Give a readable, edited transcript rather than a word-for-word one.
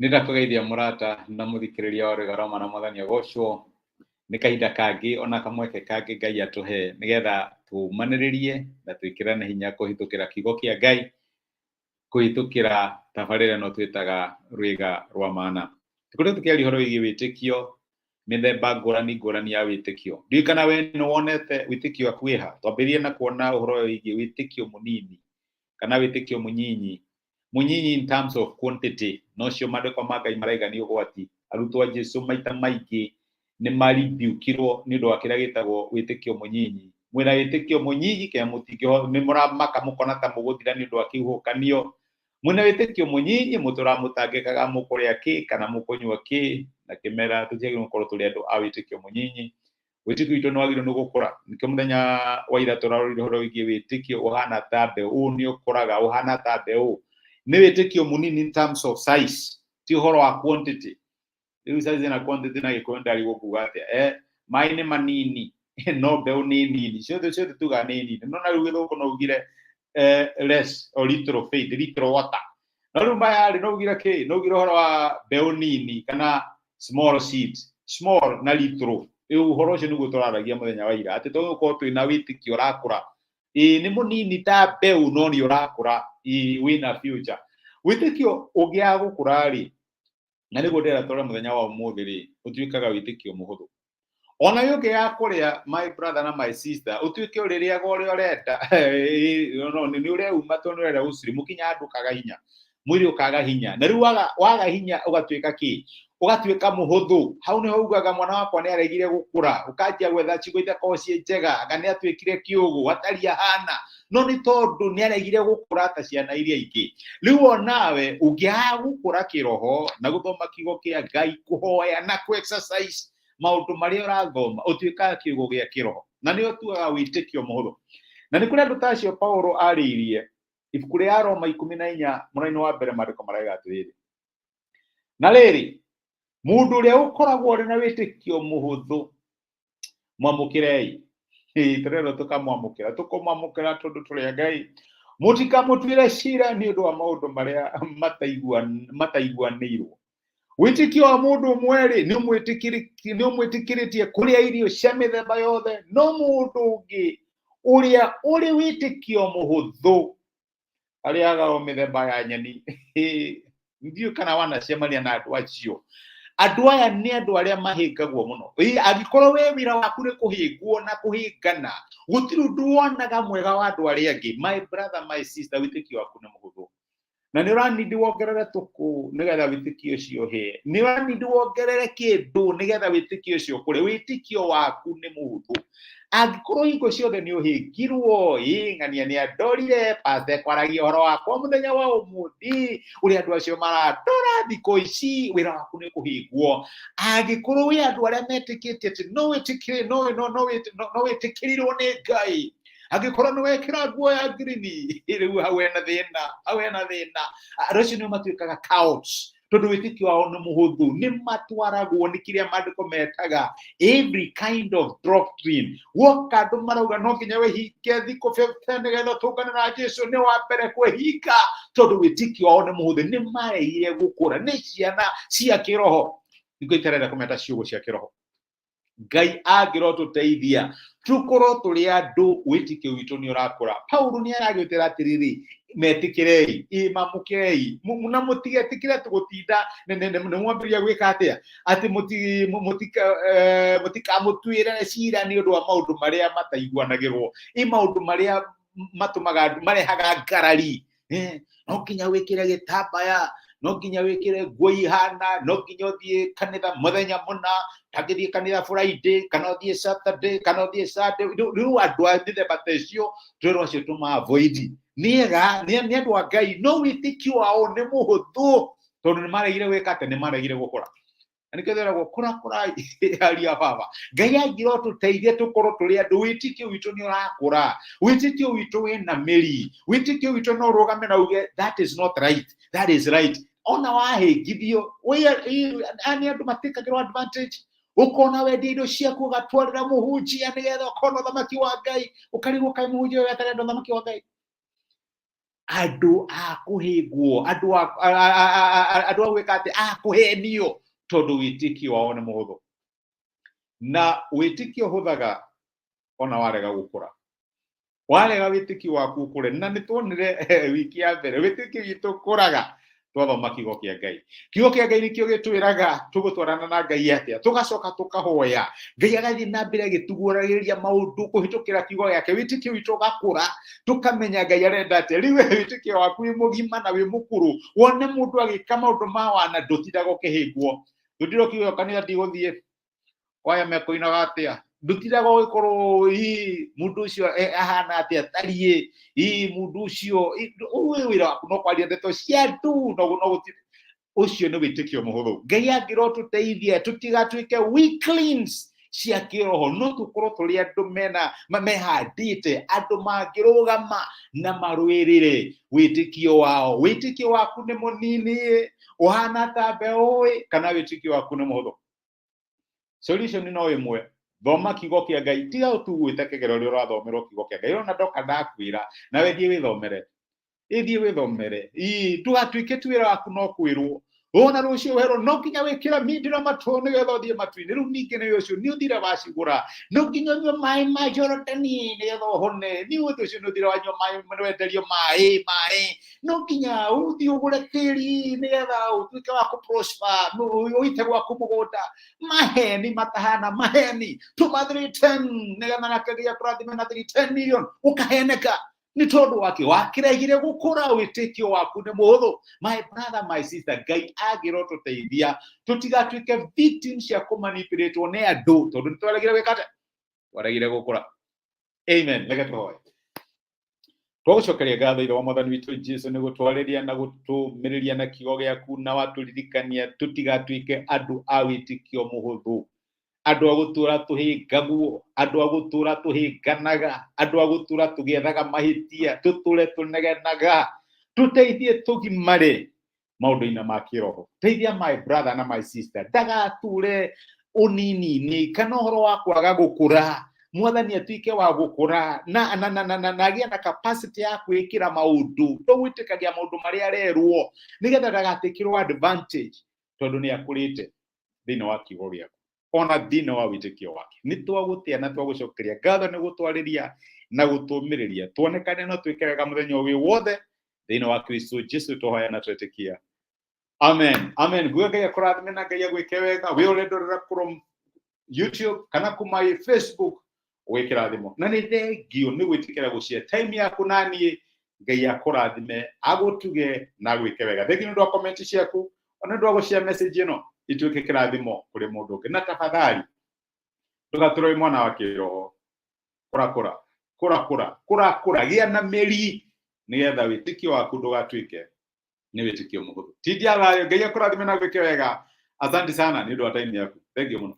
Nĩndakũgeithia mũrata na mũthikĩrĩria wa Rũgarama na Mwathani agocwo. Nĩ kahinda kangĩ ona kamweke kangĩ Ngai atũhe nĩgetha tumanĩrĩrie na twĩkĩrane hinya kũhĩtũkĩra kiugo kĩa Ngai, kũhĩtũkĩra tabarĩra ĩno twĩtaga rwĩga rwa mana. Tũkorwo tũkĩaria ũhoro wĩgiĩ wĩtĩkio, mĩthemba ngũrani ya wĩtĩkio. Ndiũĩ kana we nĩ wonete wĩtĩkio waku wĩ ha. Twambĩrĩrie na kuona ũhoro wĩgiĩ wĩtĩkio mũnini kana wĩtĩkio mũnyinyi. Mũnyinyi in terms of quantity, no cio maandĩko ma Ngai maraigania ũgwati. Arutwo a Jesũ maita maingĩ nĩ maribiukirwo nĩ ũndũ wa kĩrĩa gĩtagwo wĩtĩkio mũnyinyi. Mwĩna wĩtĩkio mũnyinyi kĩa mũtingĩhota, nĩ mũramaka mũkona ta mũgũthira nĩ ũndũ wa kĩhuhũkanio. Mwĩna wĩtĩkio mũnyinyi mũtũramũtangĩkaga mũkũrĩa kĩ kana mũkũnyua kĩ, na kĩmera tũtiagĩrĩirwo gũkorwo tũrĩ andũ a wĩtĩkio mũnyinyi. Wĩtĩkio witũ nĩ wagĩrĩirwo nĩ gũkũra. Nĩkĩo mũthenya wa ira tũrarorire ũhoro wĩgiĩ wĩtĩkio ũhana ta mbeũ, nĩ ũkũraga ũhana ta mbeũ. Nĩ wĩtĩkio mũnini in terms of size, ti ũhoro wa quantity. Rĩu size na quantity na gĩkũyũ ndarigwo kuga atĩa. Maĩ nĩ manini no mbeũ nĩ nini, ciothe tuga nĩ nini. No na rĩu gĩthũngũ no ugire less or little faith, little water. No rĩu maya no ugire kĩ? No ugire ũhoro wa mbeũ nini kana small seeds, small na little. Rĩu ũhoro ũcio nĩguo tũraragia mũthenya wa ira, atĩ tũgũkorwo twĩna wĩtĩkio ũrakũra. Nĩ mũnini ta mbeũ no nĩ ũrakũra, wĩna future. Wĩtĩkio ũngĩaga gũkũra rĩ, na nĩguo ndĩrenda tũrore mũthenya wa ũmũthĩ rĩ, ũtuĩkaga wĩtĩkio mũhũthũ. Ona yo ũngĩaga kũrĩa, my brother na my sister, ũtuĩke ũrĩrĩaga ũrĩa ũrenda, nĩ ũreuma tondũ nĩ ũrenda gũciri, mũkinya andũ ũkaga hinya, mwĩrĩ ũkaga hinya. Na rĩu waga hinya ũgatuĩka kĩ? Ũgatuĩka mũhũthũ. Hau nĩho ugaga mwana wakwa nĩ aregire gũkũra, ũkanjia gwetha ciugo itakorwo ciĩ njega, anga nĩ atuĩkire kĩũgũ, atari ahana. No nĩ tondũ nĩ aregire gũkũra ta ciana iria ingĩ. Rĩu onawe ũngĩaga gũkũra kĩroho na gũthoma kiugo kĩa Ngai, kũhoya na ku-exercise maũndũ marĩa ũrathoma, ũtuĩkaga kiugo gĩa kĩroho. Na nĩyo tuaga wĩtĩkio mũhũthũ. Na nĩ kũrĩ andũ ta acio Paulo arĩirie ibuku rĩa Roma 14 mũraini wa mbere maandĩko marauga atĩrĩrĩ: na rĩrĩ, mũndũ ũrĩa ũkoragwo ũrĩ na wĩtĩkio mũhũthũ mwamũkĩrei. Tũrerwo tũkamwamũkĩra, tũkũmwamũkĩra tondũ tũrĩ a Ngai. Mũtikamũtuĩre cira nĩ ũndũ wa maũndũ marĩa mataiguanĩirwo. Wĩtĩkio wa mũndũ ũmwe rĩ, nĩ ũmwĩtĩkĩrĩtie kũrĩa irio cia mĩthemba yothe, no mũndũ ũngĩ ũrĩa ũrĩ wĩtĩkio mũhũthũ arĩaga o mĩthemba ya nyeni. Ndiũĩ kana wanacemania na andũ acio. Andũ aya nĩ andũ arĩa mahĩngagwo mũno. Angĩkorwo we wĩra waku nĩ kũhĩngwo na kũhĩngana, gũtirĩ ũndũ wonaga mwega wa andũ arĩa angĩ. My brother, my sister, wĩtĩkio waku nĩ mũhũthũ. Na nĩ ũranindi wongerere tũkũ nĩgetha wĩtĩkio ũcio ũhĩe. Nĩ ũranindi wongerere kĩndũ nĩgetha wĩtĩkio ũcio ũkũre. Wĩtĩkio waku nĩ mũhũthũ. Angĩkorwo hingo ciothe nĩ ũhĩngirwo, ng'ania nĩ andorire, pastor kwaragia ũhoro wakwa mũthenya wa ũmũthĩ, ũrĩa andũ acio maradora thikũ ici, wĩra waku nĩ kũhĩngwo. Angĩkorwo wĩ andũ arĩa metĩkĩtie atĩ no wĩtĩkĩrirwo nĩ Ngai, angĩkorwo nĩ wekĩra nguo ya ngirini, rĩu hau hena thĩna. Andũ acio nĩo matuĩkaga cowards, tondũ wĩtĩkio wao nĩ mũhũthũ. Nĩ matwaragwo nĩ kĩrĩa maandĩko metaga every kind of doctrine. Woka andũ marauga no nginya wĩhinge thikũ 50 nĩgetha ũtũngane na Jesũ, nĩ wa mbere kwĩhinga, tondũ wĩtĩkio wao nĩ mũhũthũ. Nĩ maregire gũkũra, nĩ ciana cia kĩroho. Nĩkĩo itarenda kũmeta ciugo cia kĩroho. Ngai angĩro tũteithia tũkorwo tũrĩ andũ wĩtĩkio witũ nĩ ũrakũra. Paulo nĩ aragĩtĩra atĩrĩrĩ, metĩkĩrei, mamũkĩrei, na mũtigetĩkĩre tũgũtinda nĩ mwambĩrĩria gwĩka atĩa, atĩ mũtikamũtuĩre cira nĩ ũndũ wa maũndũ marĩa mataiguanagĩrwo, maũndũ marĩa matũmaga marehaga ngarari. No nginya wĩkĩre gĩtambaya, no nginya wĩkĩre nguo ihana, no nginya ũthiĩ kanitha mũthenya mũna, ndangĩthiĩ kanitha Friday, kana ũthiĩ Saturday, kana ũthiĩ Sunday. Rĩu andũ a mĩthemba ta icio twĩrwo acio tũma-avoid. Nĩ andũ a Ngai, no wĩtĩkio wao nĩ mũhũthũ, tondũ nĩ maregire gwĩka atĩ, nĩ maregire gũkũra. Na nĩkĩo tweragwo kũra aria baba. Ngai angĩro tũteithie tũkorwo tũrĩ andũ wĩtĩkio witũ nĩ ũrakũra, wĩtĩkio witũ wĩna mĩri, wĩtĩkio witũ no ũrũgame na uge that is not right, that is right. Ona wahĩngithio, nĩ andũ matikagĩrwo advantage. Ũkona wendia indo ciaku ũgatwarĩra mũhunjia nĩgetha ũkona ũthamaki wa Ngai, ũkarigwo kaĩ mũhunjia ũyũ atarenda ũthamaki wa Ngai. andu akuhigwo andu agwikate akuhenio tondu witikio wao ni muhuthu na witikio huthaga ona warega gukura warega witikio waku ukure na nitwonire wiki ya mbere witikio witu kuraga twathoma kiugo kia Ngai. Kiugo kia Ngai nikio gitwiraga tugutwarana na Ngai atia tugacoka tukahoya Ngai agathii na mbere agituguragiriria maundu kuhitukira kiugo giake witikio witu gakura tukamenya Ngai arenda atia riwe witikio waku wi mugima na wi mukuru wone mundu agika maundu ma wana ndutindaga ukihingwo ndiro kiugo kanitha ndiguthie waya mekoinaga atia ndutindaga ugikorwo mundu ucio ahana atia tarie mundu ucio uwe wira waku no kwaria ndeto cia ndu no gutire ucio ni witikio muhuthu Ngai angiro tuteithie tutigatuike weaklings cia kiroho no tukorwo turi andu mehandite andu mangirugama na marwirire witikio wao witikio waku ni munini uhana ta mbeui kana witikio waku ni muhuthu solution no imwe thoma kiugo kia Ngai tiga utugwite kigero ria urathomerwo kiugo kia Ngai ona ndoka ndakwira nawe thie withomere tugatuike twira waku no kwirwo ona rucio wero no kinya wikira mindira matu nigetha uthie matu-ini riu ningi ni ucio ni uthire wacigura no kinya nyua mai ma jorotani nigetha uhone ni ucio ni uthire wanyua mai wenderio mai no kinya uthie ugure tiri nigetha utuike wa kuprosper no uite gwaku mugunda maheni matahana maheni tumathiri 10 nigetha nakagia kurathime na 10 million ukaheneka ni tondu wake wakiregire gukura witikio waku ni muhuthu my brother my sister Ngai agiro tuteithia tutigatuike victims cia kumanipulate ne andu tondu nitwaregire wikate waregire gukura amen leke tuhoye twagucokeria ngatho ire wa mwathani witu Jesu ni gutwariria na gutumiriria na kiugo giaku na waturirikania tutigatuike andu a witikio muhuthu andu agutura tuhingaguo andu agutura tuhinganaga andu agutura tugiethaga mahitia tuture tunegenaga tuteithie tugimare maundu-ini ma kiroho teithia my brother na my sister ndagature unini kana horo wa kwaga gukura mwathani atuike wa gukura na agia na capacity ya kwikira maundu tugwitikagia maundu maria arerwo nigetha ndagatikirwo advantage tondu ni akurite thini wa kiugo giaku ona thina wa witikio wake ni twagutia na twagucokeria ngatho ni gutwariria na gutumiriria tuonekane no twikiraga muthenya wi wothe thina wa Kristo Jesu tuhoya na twetikia amen amen Ngai akurathime na Ngai agwike wega wi urendorera from YouTube kana kuma Facebook wikirathimo na ni thengio ni gwitikira gucia time yaku nanie Ngai akurathime agutuge na gwike wega thengio ndo comment ciaku ona ndo gucia message ino ituike kirathimo kuri mundu ungi na tafadhali tugaturoi mwana wa kiroho kura gia na meri nigetha witikio waku ndugatuike ni witikio muhuthu tidia thayo Ngai akurathime na gwike wega asante sana ni ndo time yaku thank you muno